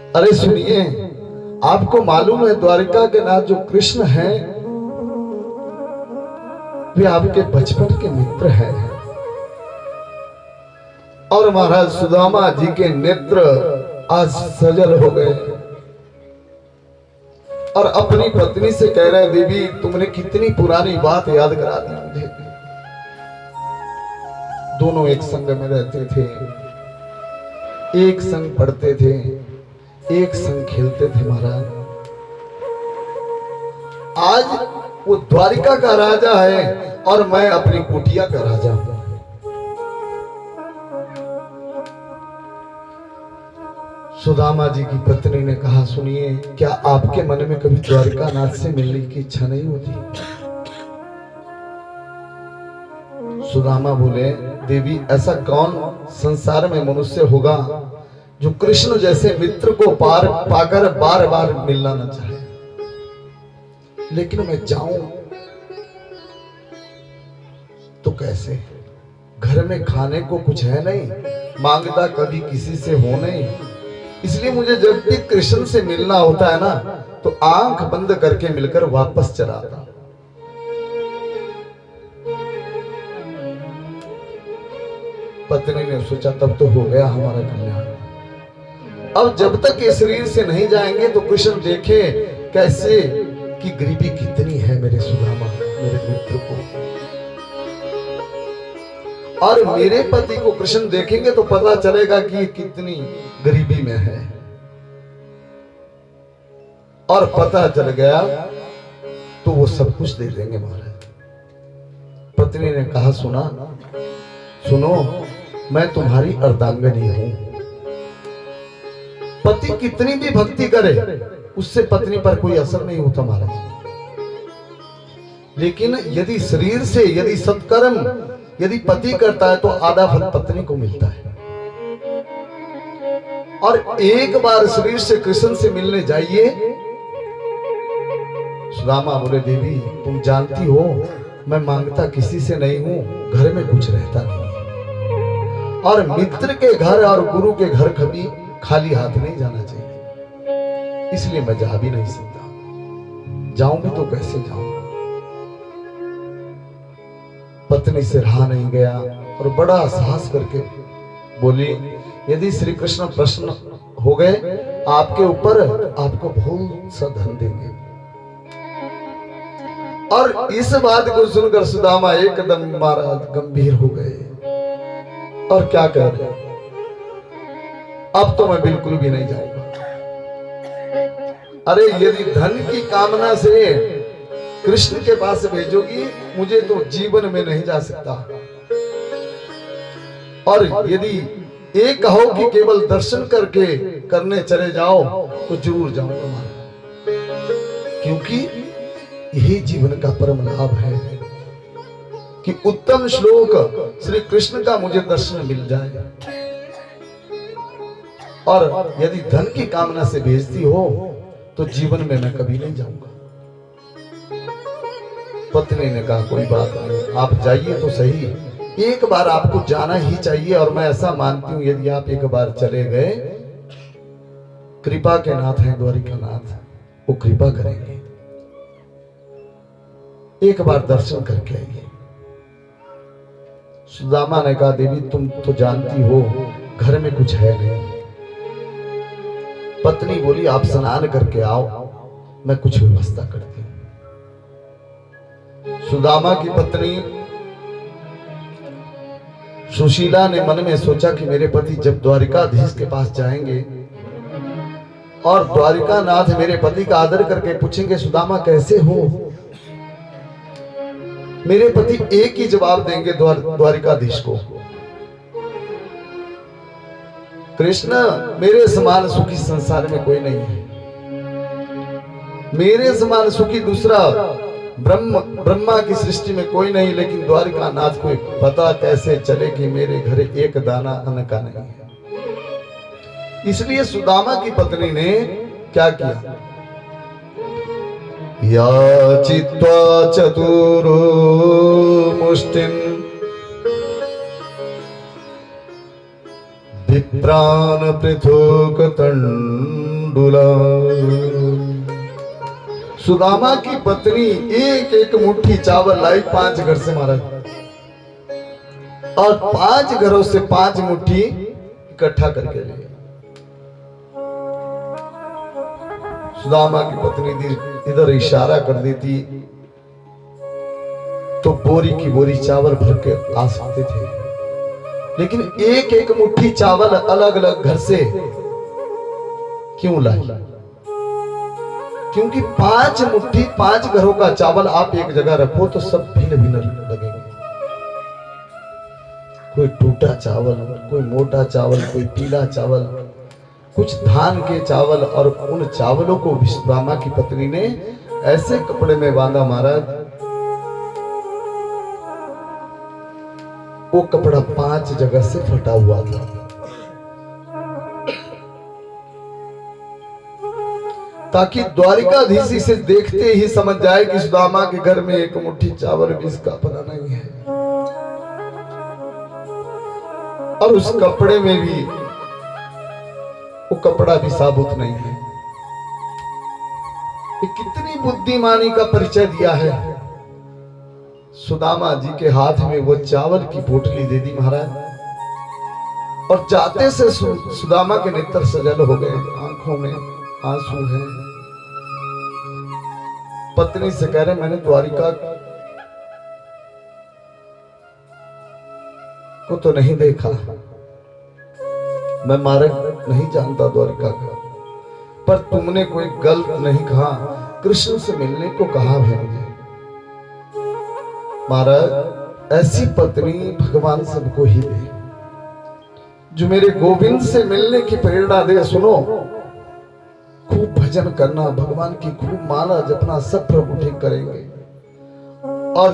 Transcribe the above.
अरे सुनिए, आपको मालूम है द्वारिका के नाथ जो कृष्ण हैं वे आपके बचपन के मित्र हैं। और महाराज सुदामा जी के नेत्र आज सजल हो गए और अपनी पत्नी से कह रहे, देवी तुमने कितनी पुरानी बात याद करा दी मुझे। दोनों एक संग में रहते थे, एक संग पढ़ते थे, एक संग खेलते थे। महाराज आज वो द्वारिका का राजा है और मैं अपनी कुटिया का राजा हूं। सुदामा जी की पत्नी ने कहा, सुनिए, क्या आपके मन में कभी द्वारिका नाथ से मिलने की इच्छा नहीं होती? सुदामा बोले, देवी ऐसा कौन संसार में मनुष्य होगा जो कृष्ण जैसे मित्र को पाकर बार बार मिलना न चाहे। लेकिन मैं जाऊं तो कैसे? घर में खाने को कुछ है नहीं, मांगता कभी किसी से हो नहीं, इसलिए मुझे जब भी कृष्ण से मिलना होता है ना तो आंख बंद करके मिलकर वापस चला आता। पत्नी ने सोचा तब तो हो गया हमारा कल्याण। अब जब तक ये शरीर से नहीं जाएंगे तो कृष्ण देखे कैसे कि गरीबी कितनी है मेरे सुदामा, मेरे मित्र को। और मेरे पति को कृष्ण देखेंगे तो पता चलेगा कि कितनी गरीबी में है। और पता चल गया तो वो सब कुछ दे देंगे महाराज। पत्नी ने कहा, सुनो, मैं तुम्हारी अर्धांगिनी हूं। पति कितनी भी भक्ति करे उससे पत्नी पर कोई असर नहीं होता महाराज। लेकिन यदि शरीर से यदि सत्कर्म यदि पति करता है तो आधा फल पत्नी को मिलता है। और एक बार शरीर से कृष्ण से मिलने जाइए। सुदामा बोले, देवी तुम जानती हो मैं मांगता किसी से नहीं हूं, घर में कुछ रहता नहीं है। और मित्र के घर और गुरु के घर कभी खाली हाथ नहीं जाना चाहिए, इसलिए मैं जा भी नहीं सकता। जाऊं भी तो कैसे जाऊं? पत्नी से रहा नहीं गया और बड़ा साहस करके बोली, यदि श्री कृष्ण प्रसन्न हो गए आपके ऊपर, आपको बहुत सा धन देंगे। और इस बात को सुनकर सुदामा एकदम महाराज गंभीर हो गए और क्या कह रहे, अब तो मैं बिल्कुल भी नहीं जाऊंगा। अरे यदि धन की कामना से कृष्ण के पास भेजोगी मुझे तो जीवन में नहीं जा सकता। और यदि ये कहो कि केवल दर्शन करने चले जाओ तो जरूर जाऊंगा, क्योंकि यही जीवन का परम लाभ है कि उत्तम श्लोक श्री कृष्ण का मुझे दर्शन मिल जाए। और यदि धन की कामना से भेजती हो तो जीवन में मैं कभी नहीं जाऊंगा। पत्नी ने कहा, कोई बात नहीं, आप जाइए तो सही, एक बार आपको जाना ही चाहिए। और मैं ऐसा मानती हूं यदि आप एक बार चले गए, कृपा के नाथ हैं द्वारिका नाथ, वो कृपा करेंगे। एक बार दर्शन करके आइए। सुदामा ने कहा, देवी तुम तो जानती हो घर में कुछ है नहीं। पत्नी बोली, आप स्नान करके आओ, मैं कुछ व्यवस्था करती हूं। सुदामा की पत्नी सुशीला ने मन में सोचा कि मेरे पति जब द्वारिकाधीश के पास जाएंगे और द्वारिका नाथ मेरे पति का आदर करके पूछेंगे, सुदामा कैसे हो, मेरे पति एक ही जवाब देंगे द्वारिकाधीश को, कृष्ण मेरे समान सुखी संसार में कोई नहीं है, मेरे समान सुखी दूसरा ब्रह्मा की सृष्टि में कोई नहीं, लेकिन द्वारिका नाथ को पता कैसे चले कि मेरे घर एक दाना अन्न का नहीं है। इसलिए सुदामा की पत्नी ने क्या किया, याचित्वा चतुरो मुष्टिं विप्रान पृथुक तण्डुलं सुदामा की पत्नी एक एक मुट्ठी चावल लाई 5 घर से महाराज, और 5 घरों से 5 मुट्ठी इकट्ठा करके लिए। सुदामा की पत्नी इधर इशारा कर देती तो बोरी की बोरी चावल भर के आ सकते थे, लेकिन एक एक मुट्ठी चावल अलग अलग घर से क्यों लाई? क्योंकि 5 मुट्ठी 5 घरों का चावल आप एक जगह रखो तो सब भिन्न भिन्न लगेंगे। कोई टूटा चावल, कोई मोटा चावल, कोई पीला चावल, कुछ धान के चावल, और उन चावलों को विश्वकर्मा की पत्नी ने ऐसे कपड़े में बांधा महाराज, वो कपड़ा 5 जगह से फटा हुआ था। ताकि द्वारिकाधीश इसे देखते ही समझ जाए कि सुदामा के घर में एक मुट्ठी चावल भी इसका अपना नहीं है। और उस कपड़े में भी वो कपड़ा भी साबुत नहीं है। ये कितनी बुद्धिमानी का परिचय दिया है। सुदामा जी के हाथ में वो चावल की पोटली दे दी महाराज, और जाते से सुदामा के नेत्र सजल हो गए, आंखों में आंसू हैं। पत्नी से कह रहे, मैंने द्वारिका को तो नहीं देखा, मैं मार्ग नहीं जानता द्वारिका का, पर तुमने कोई गलत नहीं कहा, कृष्ण से मिलने को कहा है मुझे। महाराज ऐसी पत्नी भगवान सबको ही दे, जो मेरे गोविंद से मिलने की प्रेरणा दे। सुनो, खूब भजन करना, भगवान की खूब माला जपना, सब प्रभु ठीक करेंगे। और